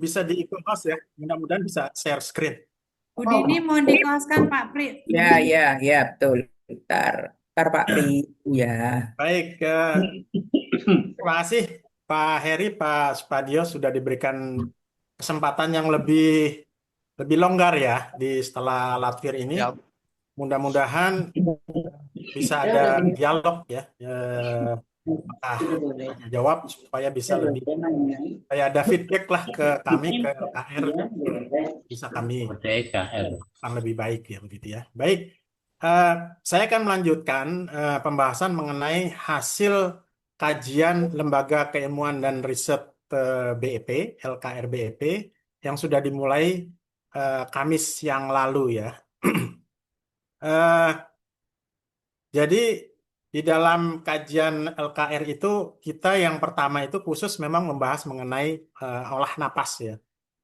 bisa di host ya. Mudah-mudahan bisa share screen. Bu Dini mau dikoskan Pak Pri. Ya, ya, ya, betul. Bentar, bentar Pak Pri. Ya, Baik, terima kasih Pak Heri, Pak Spadio sudah diberikan kesempatan yang lebih lebih longgar ya di setelah Latvir ini. Ya, Mudah-mudahan bisa ada dialog ya. Ah, tanya jawab supaya bisa lebih kayak ada feedback lah ke kami ke KR bisa kami merdeka. yang lebih baik ya begitu ya. Baik, eh, saya akan melanjutkan pembahasan mengenai hasil kajian Lembaga Keilmuan dan Riset BEP, LKR BEP, yang sudah dimulai Kamis yang lalu ya. Eh, jadi di dalam kajian LKR itu kita yang pertama itu khusus memang membahas mengenai olah napas ya.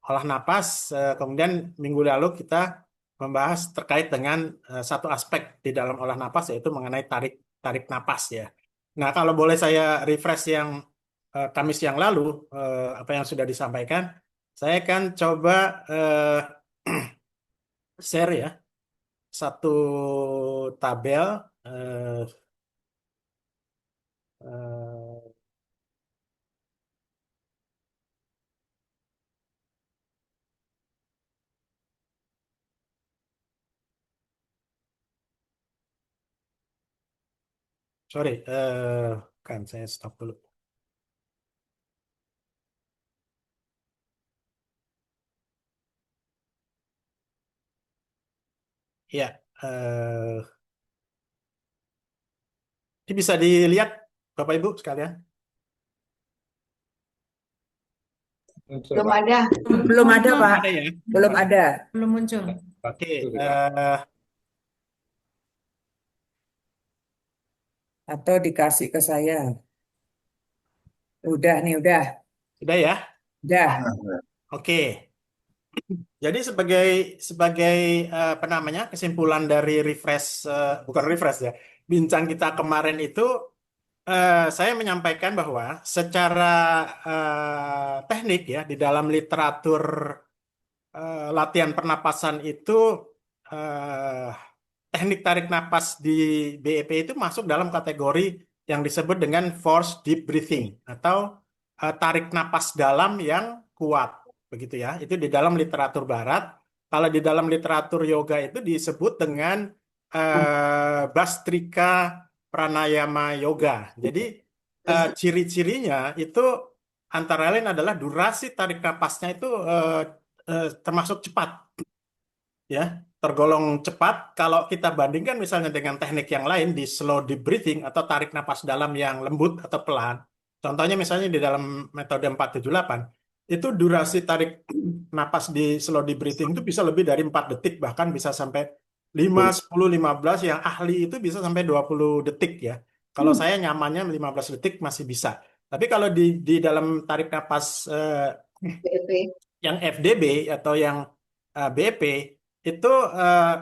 Olah napas, kemudian minggu lalu kita membahas terkait dengan satu aspek di dalam olah napas yaitu mengenai tarik tarik napas ya. Nah, kalau boleh saya refresh yang Kamis yang lalu apa yang sudah disampaikan, saya akan coba share ya satu tabel eh, eh, sorry, kan saya stop dulu. Ya, ini bisa dilihat Bapak Ibu sekalian. Belum ada. belum ada Pak. Ada ya? Belum ada. Belum muncul. Oke, Atau dikasih ke saya. Udah nih, udah. sudah ya. Udah. Oke. Jadi sebagai sebagai apa namanya kesimpulan dari refresh bukan refresh ya, bincang kita kemarin itu saya menyampaikan bahwa secara teknik ya di dalam literatur latihan pernapasan itu eh, teknik tarik napas di BEP itu masuk dalam kategori yang disebut dengan force deep breathing atau tarik napas dalam yang kuat begitu ya. Itu di dalam literatur barat. Kalau di dalam literatur yoga itu disebut dengan Bastrika Pranayama Yoga. Jadi ciri-cirinya itu antara lain adalah durasi tarik napasnya itu termasuk cepat ya, tergolong cepat kalau kita bandingkan misalnya dengan teknik yang lain di slow deep breathing atau tarik napas dalam yang lembut atau pelan. Contohnya misalnya di dalam metode 478 itu durasi tarik napas di slow deep breathing itu bisa lebih dari 4 detik bahkan bisa sampai 5, 10, 15 yang ahli itu bisa sampai 20 detik ya. Kalau saya nyamannya 15 detik masih bisa. Tapi kalau di dalam tarik napas BEP. yang FDB atau yang BP itu eh,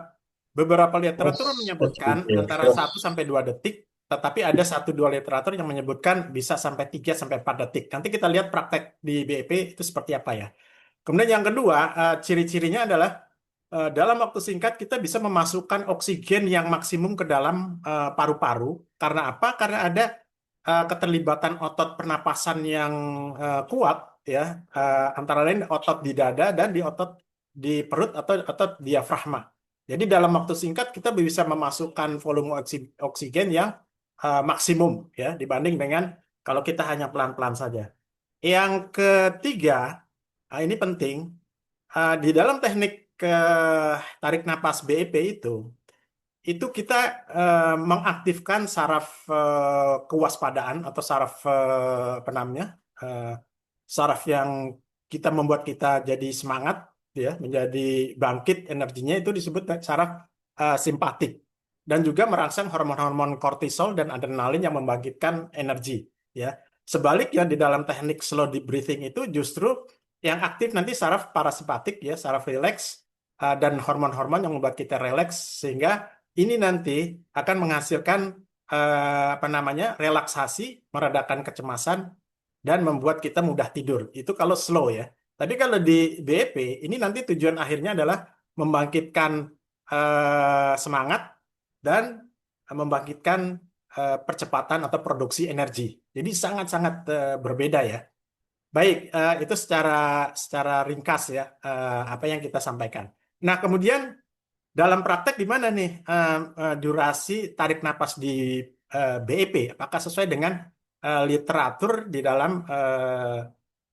beberapa literatur menyebutkan antara 1 sampai 2 detik, tetapi ada 1 2 literatur yang menyebutkan bisa sampai 3 sampai 4 detik. Nanti kita lihat praktek di BP itu seperti apa ya. Kemudian yang kedua, ciri-cirinya adalah dalam waktu singkat kita bisa memasukkan oksigen yang maksimum ke dalam paru-paru. Karena apa? Karena ada keterlibatan otot pernapasan yang kuat ya, antara lain otot di dada dan di otot di perut atau otot diafragma. Jadi dalam waktu singkat kita bisa memasukkan volume oksigen yang maksimum ya dibanding dengan kalau kita hanya pelan-pelan saja. Yang ketiga, ini penting, di dalam teknik tarik napas BEP itu kita mengaktifkan saraf kewaspadaan atau saraf apa namanya eh, saraf yang kita membuat kita jadi semangat ya menjadi bangkit energinya itu disebut saraf simpatik dan juga merangsang hormon-hormon kortisol dan adrenalin yang membangkitkan energi ya. Sebaliknya di dalam teknik slow deep breathing itu justru yang aktif nanti saraf parasimpatik ya, saraf rileks dan hormon-hormon yang membuat kita rileks sehingga ini nanti akan menghasilkan apa namanya relaksasi, meredakan kecemasan dan membuat kita mudah tidur. Itu kalau slow ya. Tapi kalau di BEP ini nanti tujuan akhirnya adalah membangkitkan semangat dan membangkitkan percepatan atau produksi energi. Jadi sangat-sangat berbeda ya. Baik, itu secara ringkas ya apa yang kita sampaikan. Nah, kemudian dalam praktek di mana nih durasi tarik napas di BEP? Apakah sesuai dengan literatur di dalam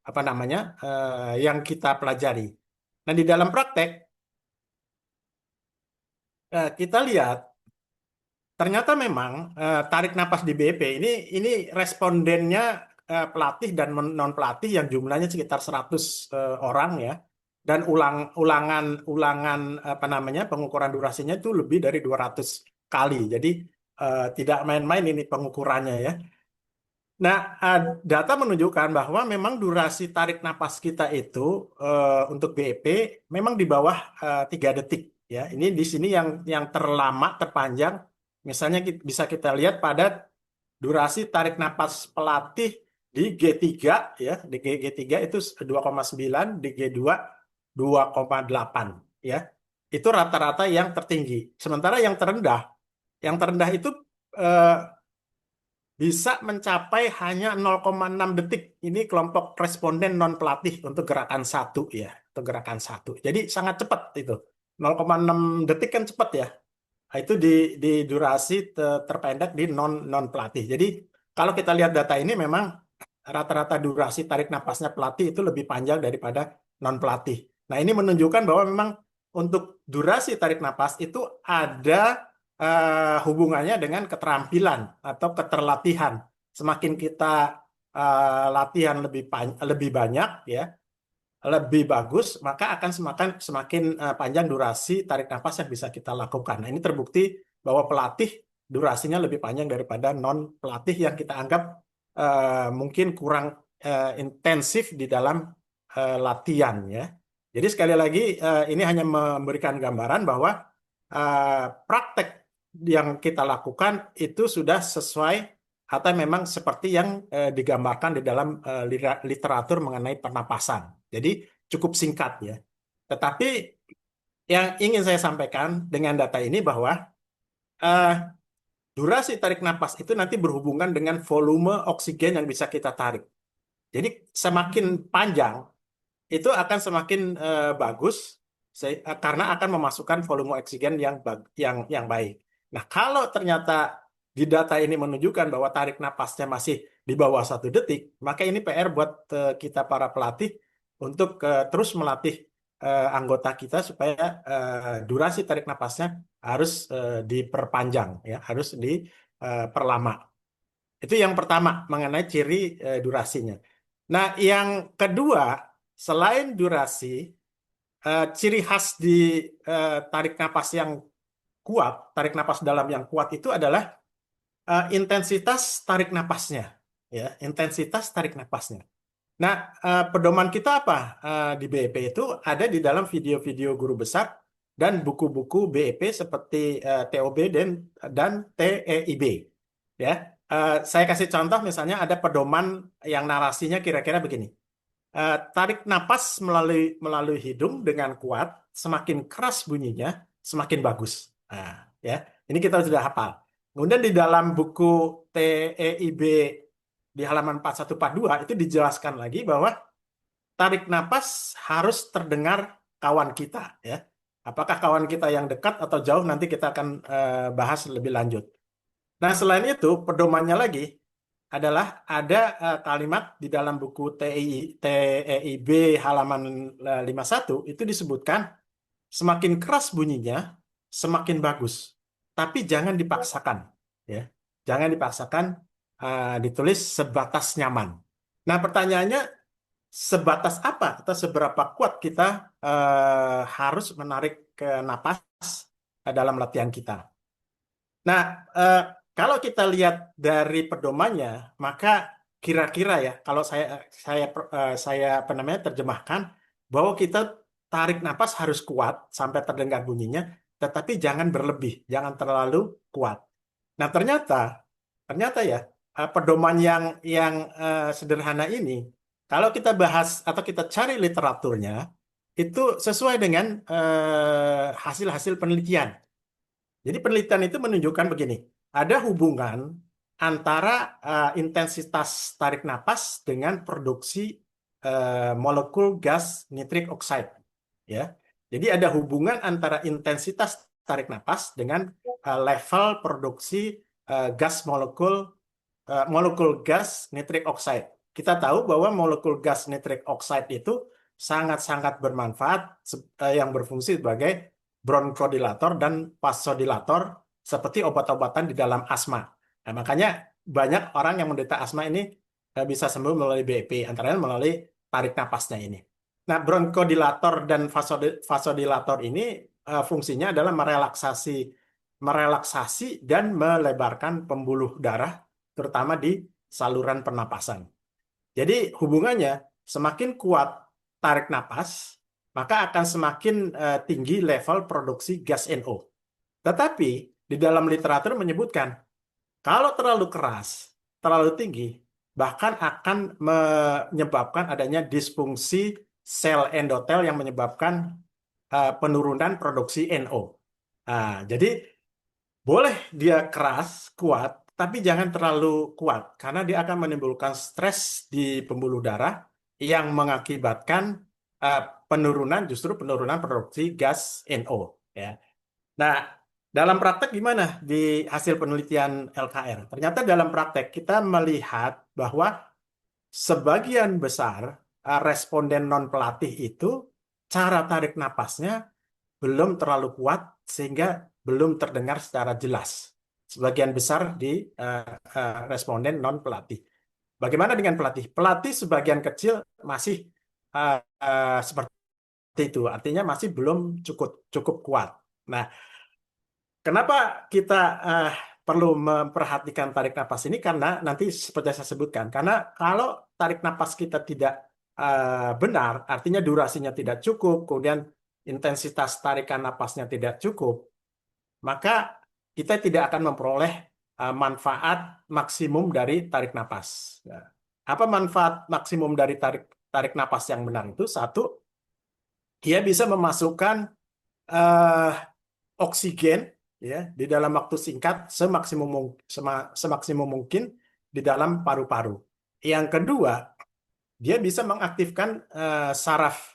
apa namanya yang kita pelajari? Nah, di dalam praktek kita lihat ternyata memang tarik napas di BEP ini respondennya pelatih dan non pelatih yang jumlahnya sekitar 100 orang ya. Dan ulangan apa namanya pengukuran durasinya itu lebih dari 200 kali. Jadi tidak main-main ini pengukurannya ya. Nah, data menunjukkan bahwa memang durasi tarik napas kita itu untuk BEP memang di bawah 3 detik ya. Ini di sini yang terlama terpanjang misalnya bisa kita lihat pada durasi tarik napas pelatih di G3 ya, di G3 itu 2,9, di G2 2,8 ya. Itu rata-rata yang tertinggi. Sementara yang terendah itu bisa mencapai hanya 0,6 detik. Ini kelompok responden non pelatih untuk gerakan satu ya, untuk gerakan satu. Jadi sangat cepat itu. 0,6 detik kan cepat ya. Nah, itu di durasi terpendek di non pelatih. Jadi kalau kita lihat data ini memang rata-rata durasi tarik napasnya pelatih itu lebih panjang daripada non pelatih. Nah, ini menunjukkan bahwa memang untuk durasi tarik napas itu ada hubungannya dengan keterampilan atau keterlatihan. Semakin kita latihan lebih banyak ya, lebih bagus, maka akan semakin panjang durasi tarik nafas yang bisa kita lakukan. Nah, ini terbukti bahwa pelatih durasinya lebih panjang daripada non pelatih yang kita anggap mungkin kurang intensif di dalam latihan ya. Jadi sekali lagi ini hanya memberikan gambaran bahwa praktek yang kita lakukan itu sudah sesuai atau memang seperti yang digambarkan di dalam literatur mengenai pernapasan. Jadi cukup singkat ya. Tetapi yang ingin saya sampaikan dengan data ini bahwa durasi tarik napas itu nanti berhubungan dengan volume oksigen yang bisa kita tarik. Jadi semakin panjang itu akan semakin bagus karena akan memasukkan volume oksigen yang baik. Nah, kalau ternyata di data ini menunjukkan bahwa tarik napasnya masih di bawah 1 detik, maka ini PR buat kita para pelatih untuk terus melatih anggota kita supaya durasi tarik napasnya harus diperpanjang, ya, harus diperlama. Itu yang pertama mengenai ciri durasinya. Nah, yang kedua, selain durasi, ciri khas di tarik napas yang kuat, tarik napas dalam yang kuat itu adalah intensitas tarik napasnya, ya, intensitas tarik napasnya. Nah, pedoman kita apa di BEP itu ada di dalam video-video guru besar dan buku-buku BEP seperti TOB dan TEIB, ya. Saya kasih contoh misalnya ada pedoman yang narasinya kira-kira begini. Tarik napas melalui hidung dengan kuat, semakin keras bunyinya, semakin bagus. Nah, ya, ini kita sudah hafal. Kemudian di dalam buku TEIB di halaman 4142 itu dijelaskan lagi bahwa tarik napas harus terdengar kawan kita, ya. Apakah kawan kita yang dekat atau jauh nanti kita akan bahas lebih lanjut. Nah, selain itu pedomannya lagi adalah ada kalimat di dalam buku TEIB halaman 51 itu disebutkan semakin keras bunyinya semakin bagus, tapi jangan dipaksakan, ya, jangan dipaksakan, ditulis sebatas nyaman. Nah, pertanyaannya sebatas apa atau seberapa kuat kita harus menarik ke napas dalam latihan kita. Nah, kalau kita lihat dari pedomannya, maka kira-kira ya, kalau saya apa namanya terjemahkan bahwa kita tarik napas harus kuat sampai terdengar bunyinya, tetapi jangan berlebih, jangan terlalu kuat. Nah, ternyata ya pedoman yang sederhana ini Kalau kita bahas atau kita cari literaturnya, itu sesuai dengan hasil-hasil penelitian. Jadi penelitian itu menunjukkan begini, ada hubungan antara intensitas tarik napas dengan produksi molekul gas nitrik oxide, ya. Jadi ada hubungan antara intensitas tarik napas dengan level produksi gas molekul gas nitrik oxide. Kita tahu bahwa molekul gas nitrik oxide itu sangat-sangat bermanfaat yang berfungsi sebagai bronkodilator dan vasodilator seperti obat-obatan di dalam asma. Nah, makanya banyak orang yang menderita asma ini bisa sembuh melalui BEP, antara lain melalui tarik napasnya ini. Nah, bronkodilator dan vasodilator ini fungsinya adalah merelaksasi dan melebarkan pembuluh darah, terutama di saluran pernapasan. Jadi hubungannya semakin kuat tarik napas, maka akan semakin tinggi level produksi gas NO. Tetapi di dalam literatur menyebutkan kalau terlalu keras, terlalu tinggi, bahkan akan menyebabkan adanya disfungsi sel endotel yang menyebabkan penurunan produksi NO. Jadi boleh dia keras, kuat, tapi jangan terlalu kuat karena dia akan menimbulkan stres di pembuluh darah yang mengakibatkan uh, justru penurunan produksi gas NO. Ya. Nah, dalam praktek gimana di hasil penelitian LKR? Ternyata dalam praktek kita melihat bahwa sebagian besar responden non pelatih itu cara tarik napasnya belum terlalu kuat sehingga belum terdengar secara jelas. Sebagian besar di responden non pelatih. Bagaimana dengan pelatih? Pelatih sebagian kecil masih seperti itu, artinya masih belum cukup kuat. Nah, kenapa kita perlu memperhatikan tarik napas ini? Karena nanti seperti saya sebutkan, karena kalau tarik napas kita tidak benar, artinya durasinya tidak cukup, kemudian intensitas tarikan napasnya tidak cukup, maka kita tidak akan memperoleh manfaat maksimum dari tarik napas. Nah, apa manfaat maksimum dari tarik napas yang benar itu? Satu, dia bisa memasukkan eh, oksigen ya di dalam waktu singkat semaksimum mungkin di dalam paru-paru. Yang kedua, dia bisa mengaktifkan saraf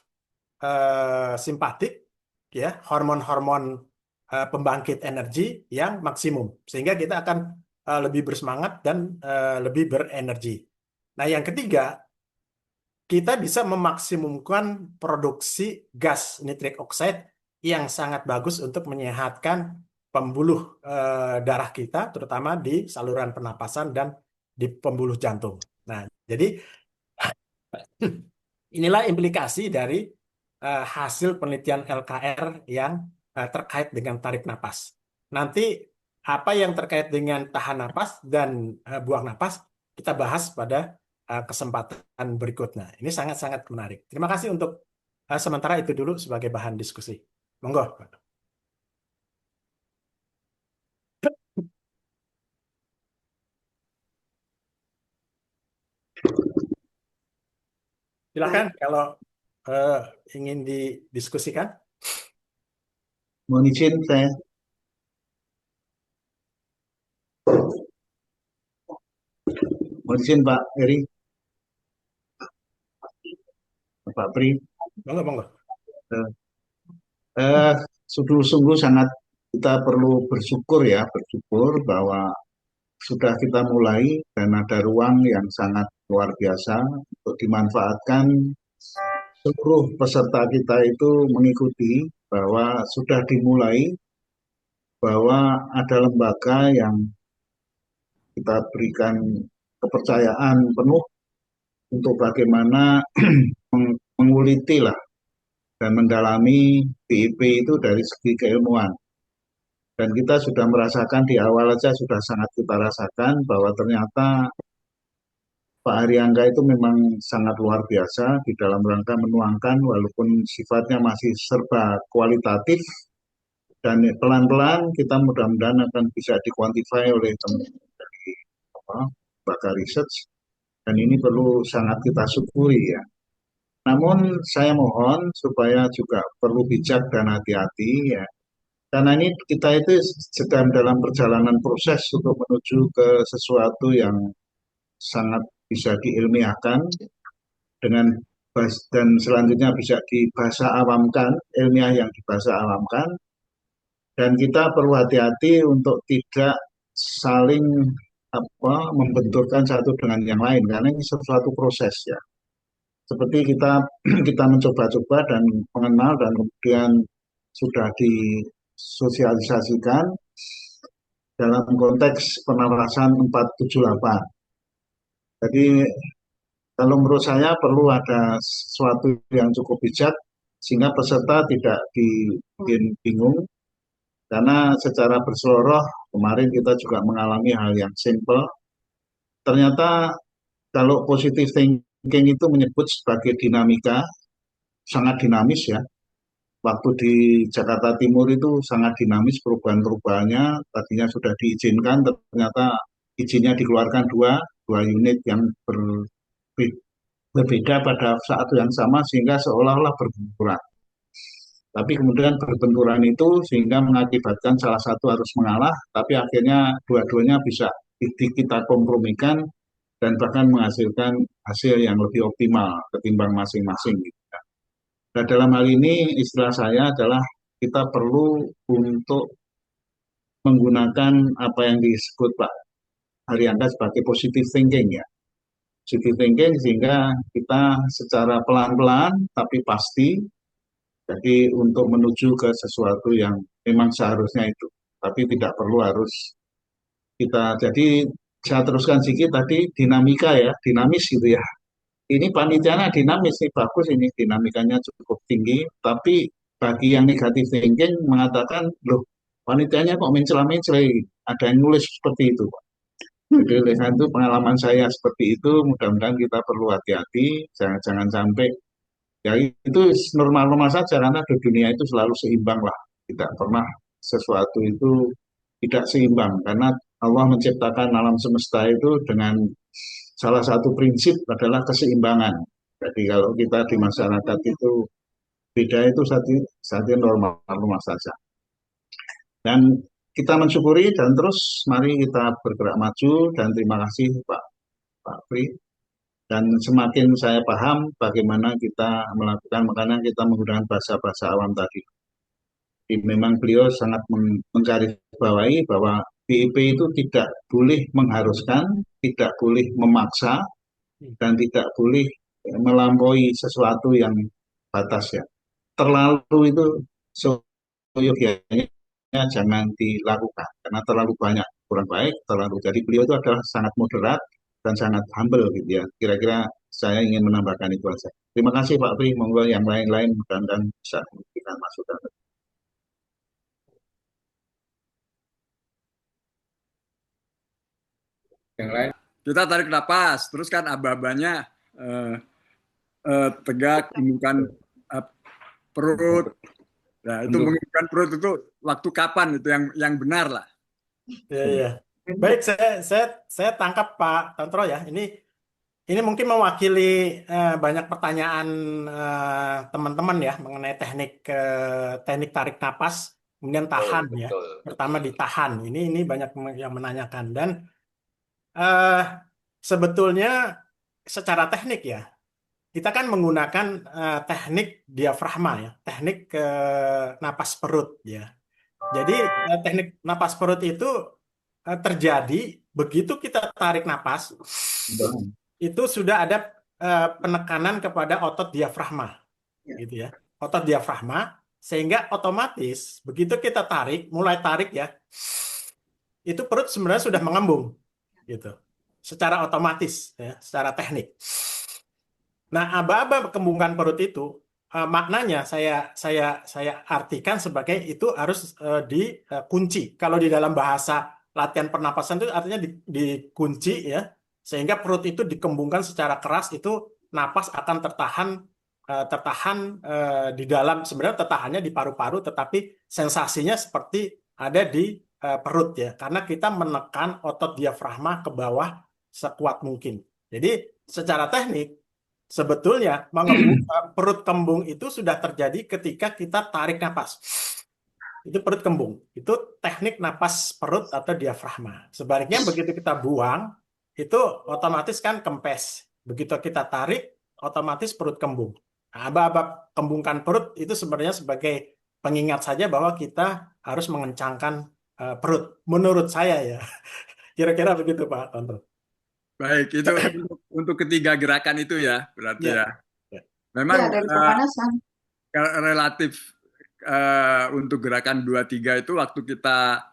simpatik ya, hormon-hormon pembangkit energi yang maksimum sehingga kita akan lebih bersemangat dan lebih berenergi. Nah, yang ketiga, kita bisa memaksimumkan produksi gas nitrik oxide yang sangat bagus untuk menyehatkan pembuluh darah kita, terutama di saluran pernapasan dan di pembuluh jantung. Nah, jadi inilah implikasi dari hasil penelitian LKR yang terkait dengan tarik napas. Nanti apa yang terkait dengan tahan napas dan buang napas kita bahas pada kesempatan berikutnya. Ini sangat-sangat menarik. Terima kasih untuk sementara itu dulu sebagai bahan diskusi. Monggo. Silakan kalau ingin didiskusikan. Mohon izin saya. Mohon izin Pak Eri, Pak Pri. Monggo, monggo. Sungguh-sungguh sangat kita perlu bersyukur bahwa sudah kita mulai dan ada ruang yang sangat luar biasa untuk dimanfaatkan. Seluruh peserta kita itu mengikuti bahwa sudah dimulai, bahwa ada lembaga yang kita berikan kepercayaan penuh untuk bagaimana menguliti dan mendalami BIP itu dari segi keilmuan. Dan kita sudah merasakan di awal saja sudah sangat kita rasakan bahwa ternyata Pak Ariangga itu memang sangat luar biasa di dalam rangka menuangkan walaupun sifatnya masih serba kualitatif dan pelan-pelan kita mudah-mudahan akan bisa dikuantify oleh teman-teman dari lembaga research Dan ini perlu sangat kita syukuri ya. Namun saya mohon supaya juga perlu bijak dan hati-hati ya. Karena ini kita itu sedang dalam perjalanan proses untuk menuju ke sesuatu yang sangat bisa diilmiahkan dengan dan selanjutnya bisa dibahasa awamkan, ilmiah yang dibahasa awamkan, dan kita perlu hati-hati untuk tidak saling membenturkan satu dengan yang lain karena ini sesuatu proses ya. Seperti kita kita mencoba-coba dan mengenal dan kemudian sudah disosialisasikan dalam konteks penerasan 478. Jadi kalau menurut saya perlu ada sesuatu yang cukup bijak sehingga peserta tidak dibikin bingung karena secara berseloroh kemarin kita juga mengalami hal yang simple. Ternyata kalau positive thinking itu menyebut sebagai dinamika, sangat dinamis ya. Waktu di Jakarta Timur itu sangat dinamis perubahan-perubahannya. Tadinya sudah diizinkan, ternyata izinnya dikeluarkan dua unit yang berbeda pada saat yang sama sehingga seolah-olah berbenturan. Tapi kemudian berbenturan itu sehingga mengakibatkan salah satu harus mengalah, tapi akhirnya dua-duanya bisa kita kompromikan dan bahkan menghasilkan hasil yang lebih optimal ketimbang masing-masing. Nah, dalam hal ini istilah saya adalah kita perlu untuk menggunakan apa yang disebut Pak Haryanto sebagai positive thinking ya. Positive thinking sehingga kita secara pelan-pelan tapi pasti jadi untuk menuju ke sesuatu yang memang seharusnya itu. Tapi tidak perlu harus kita jadi saya teruskan sedikit tadi dinamika ya, dinamis gitu ya. Ini panitianya dinamis nih, bagus ini dinamikanya cukup tinggi, tapi bagi yang negatif thinking mengatakan, loh panitianya kok mencela-mencela, ada yang nulis seperti itu, Pak. Jadi oleh karena itu pengalaman saya seperti itu, mudah-mudahan kita perlu hati-hati, jangan sampai, ya itu normal-normal saja, karena di dunia itu selalu seimbang lah, tidak pernah sesuatu itu tidak seimbang, karena Allah menciptakan alam semesta itu dengan salah satu prinsip adalah keseimbangan. Jadi kalau kita di masyarakat itu beda itu satu normal saja. Dan kita mensyukuri dan terus mari kita bergerak maju dan terima kasih Pak Pri. Dan semakin saya paham bagaimana kita melakukan, makanya kita menggunakan bahasa-bahasa awam tadi. Jadi memang beliau sangat menggarisbawahi bahwa BIP itu tidak boleh mengharuskan, tidak boleh memaksa, dan tidak boleh melampaui sesuatu yang batas ya. Terlalu itu seyogianya jangan dilakukan karena terlalu banyak kurang baik, terlalu. Jadi beliau itu adalah sangat moderat dan sangat humble gitu ya. Kira-kira saya ingin menambahkan itu saja. Terima kasih Pak Pri, monggo yang lain-lain mudah-mudahan bisa memberikan masukan. Yang lain kita tarik napas, terus kan aba-abanya tegak, menunjukkan perut. Nah, itu menunjukkan perut itu waktu kapan itu yang benar lah. Ya. Baik, saya tangkap Pak Tantro ya. Ini mungkin mewakili banyak pertanyaan teman-teman ya mengenai teknik tarik napas, kemudian tahan ya. Pertama ditahan. Ini banyak yang menanyakan dan sebetulnya secara teknik ya kita kan menggunakan teknik diafragma ya, teknik napas perut ya. Jadi teknik napas perut itu terjadi begitu kita tarik napas, itu sudah ada penekanan kepada otot diafragma, gitu ya, otot diafragma, sehingga otomatis begitu kita mulai tarik ya, itu perut sebenarnya sudah mengembung, gitu, secara otomatis ya, secara teknik. Nah, aba-aba kembungan perut itu maknanya saya artikan sebagai itu harus dikunci. Kalau di dalam bahasa latihan pernapasan itu artinya dikunci ya, sehingga perut itu dikembungkan secara keras, itu napas akan tertahan di dalam, sebenarnya tertahannya di paru-paru, tetapi sensasinya seperti ada di perut ya, karena kita menekan otot diafragma ke bawah sekuat mungkin. Jadi secara teknik sebetulnya perut kembung itu sudah terjadi ketika kita tarik napas. Itu perut kembung. Itu teknik napas perut atau diafragma. Sebaliknya begitu kita buang, itu otomatis kan kempes. Begitu kita tarik, otomatis perut kembung. Nah, aba-aba kembungkan perut itu sebenarnya sebagai pengingat saja bahwa kita harus mengencangkan perut. Menurut saya ya. Kira-kira begitu Pak Tonton. Baik, itu untuk ketiga gerakan itu ya, berarti Ya. ya. Memang Ya, dari pemanasan. relatif untuk gerakan 2-3 itu waktu kita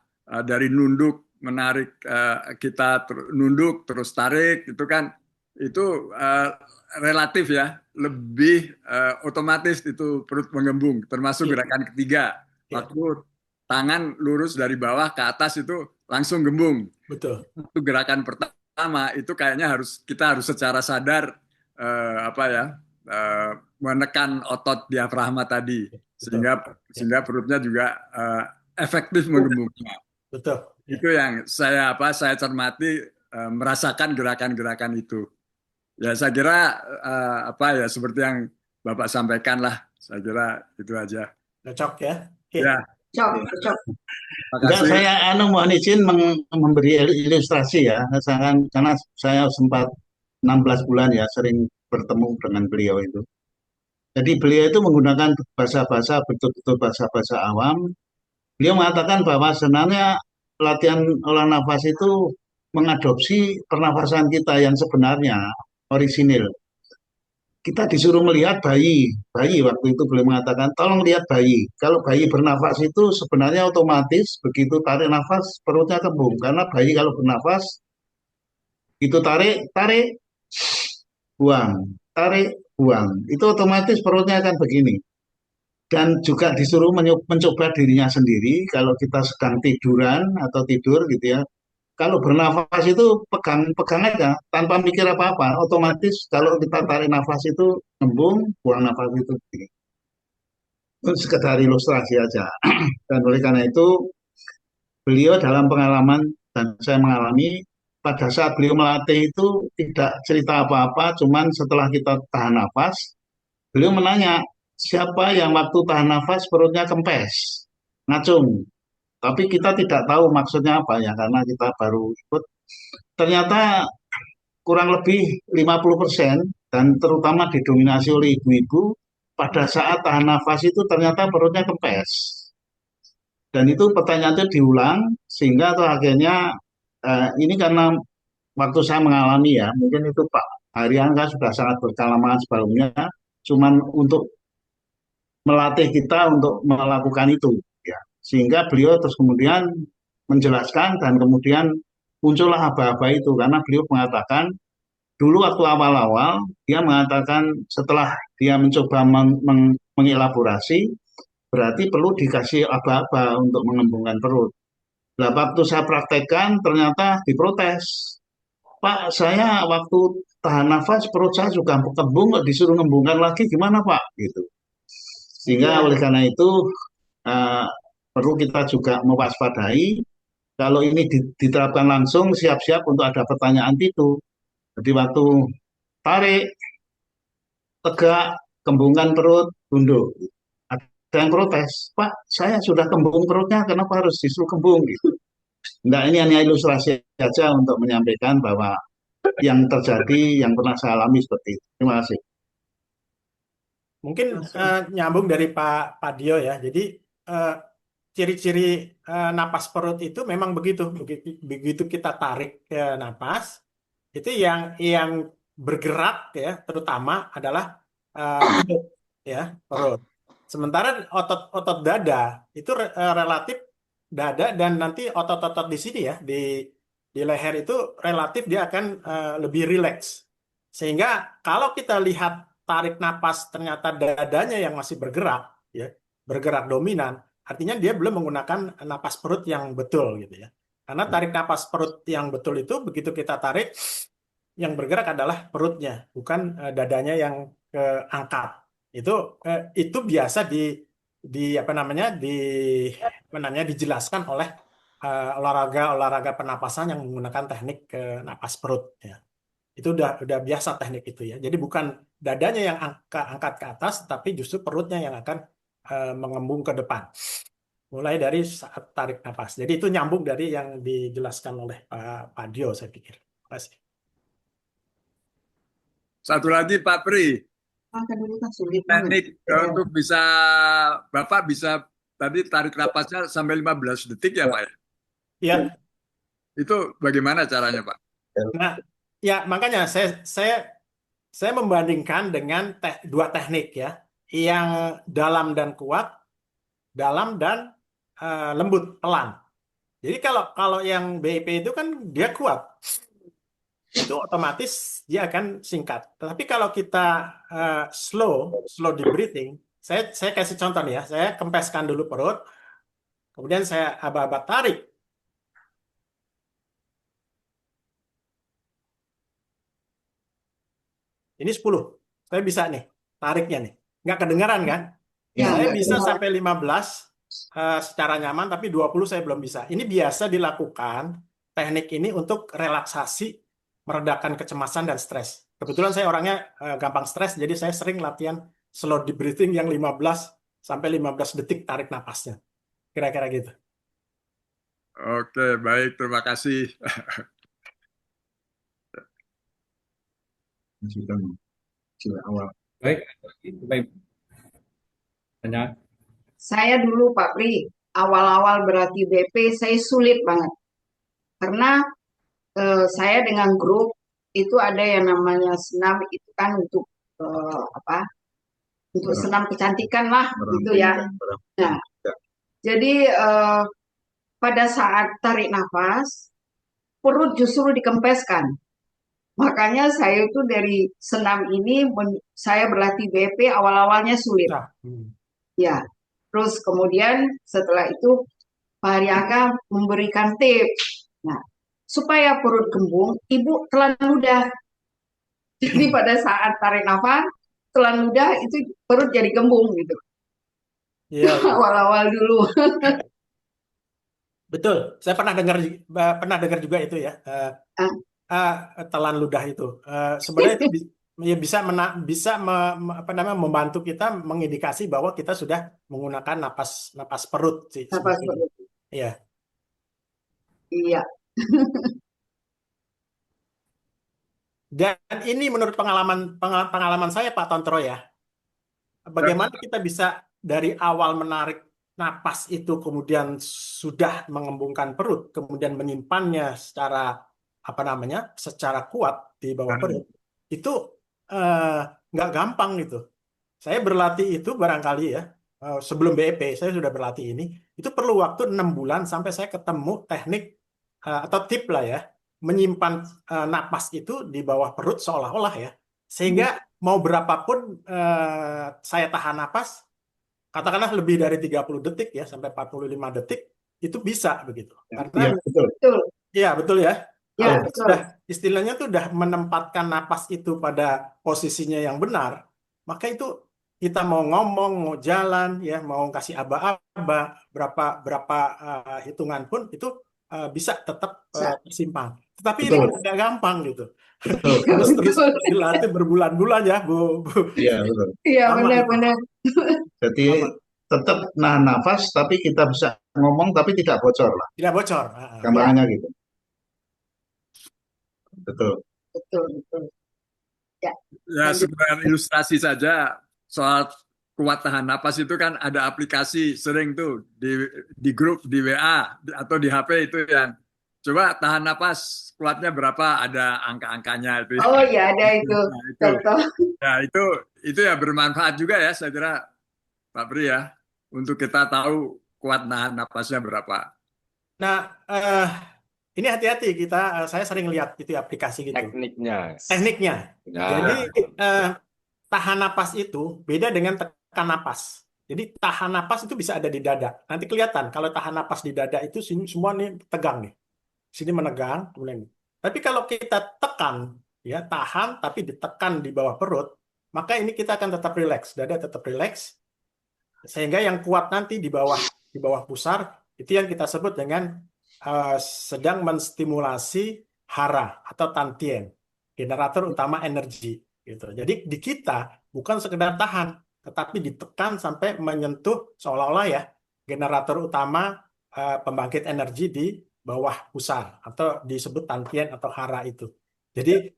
dari nunduk menarik, kita nunduk terus tarik itu kan itu relatif ya, lebih otomatis itu perut mengembung, termasuk gerakan ketiga. Ya. Waktu tangan lurus dari bawah ke atas itu langsung gembung. Betul. Itu gerakan pertama itu kayaknya kita harus secara sadar menekan otot diafragma tadi sehingga perutnya juga efektif menggembungnya. Betul. Itu yang saya cermati, merasakan gerakan-gerakan itu. Ya saya kira seperti yang Bapak sampaikan lah. Saya kira itu aja. Cocok ya. Oke. Ya. Cocok. Terima Enggak, kasih. saya mohon izin memberi ilustrasi ya, karena saya sempat 16 bulan ya sering bertemu dengan beliau itu. Jadi beliau itu menggunakan bahasa-bahasa betul-betul bahasa-bahasa awam. Beliau mengatakan bahwa sebenarnya latihan olah nafas itu mengadopsi pernafasan kita yang sebenarnya orisinil. Kita disuruh melihat bayi waktu itu beliau mengatakan tolong lihat bayi. Kalau bayi bernafas itu sebenarnya otomatis begitu tarik nafas perutnya kembung karena bayi kalau bernafas itu tarik buang, tarik buang. Itu otomatis perutnya akan begini. Dan juga disuruh mencoba dirinya sendiri kalau kita sedang tiduran atau tidur gitu ya. Kalau bernafas itu pegang aja tanpa mikir apa-apa. Otomatis kalau kita tarik nafas itu kembung, buang nafas itu begini. Itu sekedar ilustrasi aja. Dan oleh karena itu beliau dalam pengalaman dan saya mengalami pada saat beliau melatih itu tidak cerita apa-apa, cuman setelah kita tahan nafas, beliau menanya siapa yang waktu tahan nafas perutnya kempes, ngacung. Tapi kita tidak tahu maksudnya apa ya karena kita baru ikut. Ternyata kurang lebih 50% dan terutama didominasi oleh ibu-ibu pada saat tahan nafas itu ternyata perutnya kempes. Dan itu pertanyaan itu diulang sehingga atau akhirnya ini karena waktu saya mengalami ya, mungkin itu Pak Harian kan sudah sangat berpengalaman sebelumnya, cuman untuk melatih kita untuk melakukan itu ya. Sehingga beliau terus kemudian menjelaskan dan kemudian muncullah aba-aba itu karena beliau mengatakan dulu waktu awal-awal dia mengatakan setelah dia mencoba mengelaborasi berarti perlu dikasih aba-aba untuk mengembungkan perut. Nah, waktu saya praktekkan ternyata diprotes. Pak, saya waktu tahan nafas perut saya juga kembung, kok disuruh ngembungkan lagi gimana Pak? Gitu. Sehingga oleh karena itu perlu kita juga mewaspadai kalau ini diterapkan langsung siap-siap untuk ada pertanyaan itu. Jadi waktu tarik, tegak, kembungkan perut, tunduk. Ada yang protes, Pak, saya sudah kembung perutnya, kenapa harus disuruh kembung? Gitu. Nah, ini hanya ilustrasi saja untuk menyampaikan bahwa yang terjadi, yang pernah saya alami seperti itu. Terima kasih. Mungkin nyambung dari Pak Dio ya. Jadi ciri-ciri napas perut itu memang begitu. Begitu kita tarik napas, itu yang bergerak ya, terutama adalah perut ya, perut. Sementara otot dada itu relatif dada dan nanti otot-otot di sini ya di leher itu relatif dia akan lebih rileks. Sehingga kalau kita lihat tarik napas ternyata dadanya yang masih bergerak ya, bergerak dominan, artinya dia belum menggunakan napas perut yang betul gitu ya. Karena tarik napas perut yang betul itu begitu kita tarik yang bergerak adalah perutnya, bukan dadanya yang keangkat. Itu biasa dijelaskan oleh olahraga pernapasan yang menggunakan teknik napas perut ya. Itu udah biasa teknik itu ya. Jadi bukan dadanya yang angkat ke atas, tapi justru perutnya yang akan mengembung ke depan. Mulai dari saat tarik nafas. Jadi itu nyambung dari yang dijelaskan oleh Pak Dio, saya pikir. Terima kasih. Satu lagi Pak Pri, Makan dulu kan sulit banget. teknik untuk bisa Bapak bisa tadi tarik napasnya sampai 15 detik ya Pak ya? Ya, Itu bagaimana caranya Pak? nah, ya makanya saya membandingkan dengan dua teknik ya, yang dalam dan kuat, dalam dan lembut, pelan. Jadi kalau yang BIP itu kan dia kuat, itu otomatis dia akan singkat. Tapi kalau kita slow di breathing, saya kasih contoh nih ya, saya kempeskan dulu perut, kemudian saya aba-aba tarik. Ini 10. Saya bisa nih, tariknya nih. Nggak kedengaran kan? Ya, Saya nggak bisa kedengaran. sampai 15 secara nyaman, tapi 20 saya belum bisa. Ini biasa dilakukan teknik ini untuk relaksasi, meredakan kecemasan dan stres. Kebetulan saya orangnya gampang stres, jadi saya sering latihan slow deep breathing yang 15 sampai 15 detik tarik napasnya. Kira-kira gitu. Oke, baik, terima kasih. Sudah sila awal. Baik, baik. Tanya. Saya dulu Pak Pri, awal-awal berlatih BP saya sulit banget. Karena saya dengan grup itu ada yang namanya senam itu kan untuk apa? Untuk senam kecantikan lah gitu ya. Nah, jadi pada saat tarik nafas perut justru dikempeskan. Makanya saya itu dari senam ini saya berlatih BP awal-awalnya sulit. Nah, Ya, terus kemudian setelah itu Pak Haryaka memberikan tips. Nah, supaya perut gembung, ibu telan ludah. Jadi pada saat tarik nafas, telan ludah itu perut jadi gembung gitu. iya, Awal-awal dulu. betul. Saya pernah dengar juga itu ya. Telan ludah itu. Sebenarnya itu ya bisa membantu kita mengindikasi bahwa kita sudah menggunakan napas perut sih. Nafas sebetulnya. perut. Iya. Iya. Dan ini menurut pengalaman saya Pak Tontro ya. Bagaimana kita bisa dari awal menarik napas itu kemudian sudah mengembungkan perut, kemudian menyimpannya secara kuat di bawah perut. Itu nggak gampang gitu. Saya berlatih itu barangkali ya, sebelum BEP saya sudah berlatih ini, itu perlu waktu 6 bulan sampai saya ketemu teknik atau tip lah ya, menyimpan napas itu di bawah perut seolah-olah ya, sehingga mau berapapun saya tahan napas, katakanlah lebih dari 30 detik ya, sampai 45 detik, itu bisa begitu. Ya, Karena betul. Betul. iya betul ya. Ya, Kalau betul. sudah istilahnya tuh udah menempatkan napas itu pada posisinya yang benar, maka itu kita mau ngomong, mau jalan, ya mau kasih aba-aba, berapa hitungan pun itu bisa tetap tersimpan. Tetapi ini Betul. nggak gampang gitu. Betul. Terus dilatih berbulan-bulan ya, Bu. Iya, betul. Iya, Lama benar-benar. Jadi Lama. tetap nahan nafas, tapi kita bisa ngomong, tapi tidak bocor lah. Tidak bocor. Gampangannya gitu. Betul. Betul, betul. Ya, Lanjut. sebenarnya ilustrasi saja soal kuat tahan napas itu kan ada aplikasi sering tuh di grup di WA atau di HP itu yang coba tahan napas kuatnya berapa, ada angka-angkanya itu. Oh ya, ada itu. Nah, itu. Contoh. Ya, itu ya bermanfaat juga ya saya kira Pak Pri ya, untuk kita tahu kuat nahan napasnya berapa. Nah, ini hati-hati saya sering lihat itu aplikasi gitu. Tekniknya. Jadi tahan napas itu beda dengan tekan napas. Jadi tahan napas itu bisa ada di dada. Nanti kelihatan kalau tahan napas di dada itu semua nih tegang nih. Sini menegang, kemudian. Tapi kalau kita tekan, ya tahan tapi ditekan di bawah perut, maka ini kita akan tetap rileks, dada tetap rileks, sehingga yang kuat nanti di bawah pusar itu yang kita sebut dengan sedang menstimulasi hara atau tantien. generator utama energi gitu. Jadi di kita bukan sekedar tahan, tetapi ditekan sampai menyentuh seolah-olah ya generator utama pembangkit energi di bawah pusar atau disebut tangkian atau hara itu. Jadi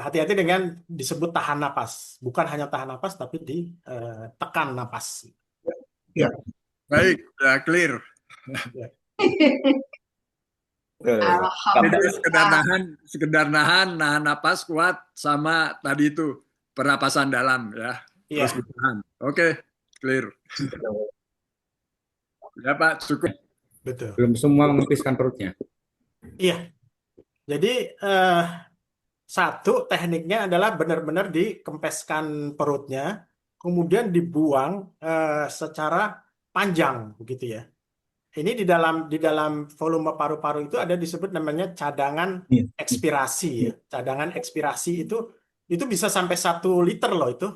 hati-hati dengan disebut tahan napas, bukan hanya tahan napas tapi ditekan napas. Ya, Baik, ya clear. Jadi Alhamdulillah. sekedar nahan napas kuat sama tadi itu pernapasan dalam ya. Terus Iya, ditahan. Oke, clear. Ya Pak, cukup. betul. Belum semua mengepiskan perutnya. Iya. Jadi satu tekniknya adalah benar-benar dikempeskan perutnya, kemudian dibuang secara panjang begitu ya. Ini di dalam volume paru-paru itu ada disebut namanya cadangan iya. ekspirasi ya. Cadangan ekspirasi itu bisa sampai 1 liter loh itu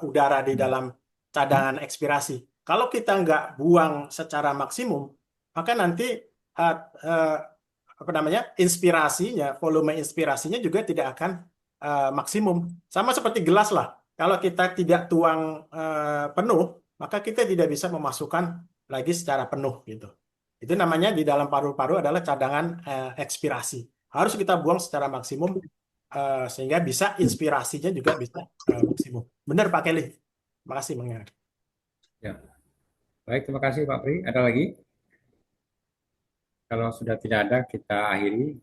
udara di dalam cadangan ekspirasi. Kalau kita nggak buang secara maksimum, maka nanti eh, eh, apa namanya inspirasinya, volume inspirasinya juga tidak akan maksimum. Sama seperti gelas lah. Kalau kita tidak tuang penuh, maka kita tidak bisa memasukkan lagi secara penuh gitu. Itu namanya di dalam paru-paru adalah cadangan ekspirasi. Harus kita buang secara maksimum sehingga bisa inspirasinya juga bisa maksimum. Benar Pak Kelly. Makasih Bang Yana. Ya. Baik, terima kasih Pak Pri. Ada lagi? Kalau sudah tidak ada, kita akhiri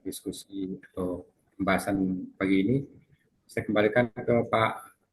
diskusi atau pembahasan pagi ini. Saya kembalikan ke Pak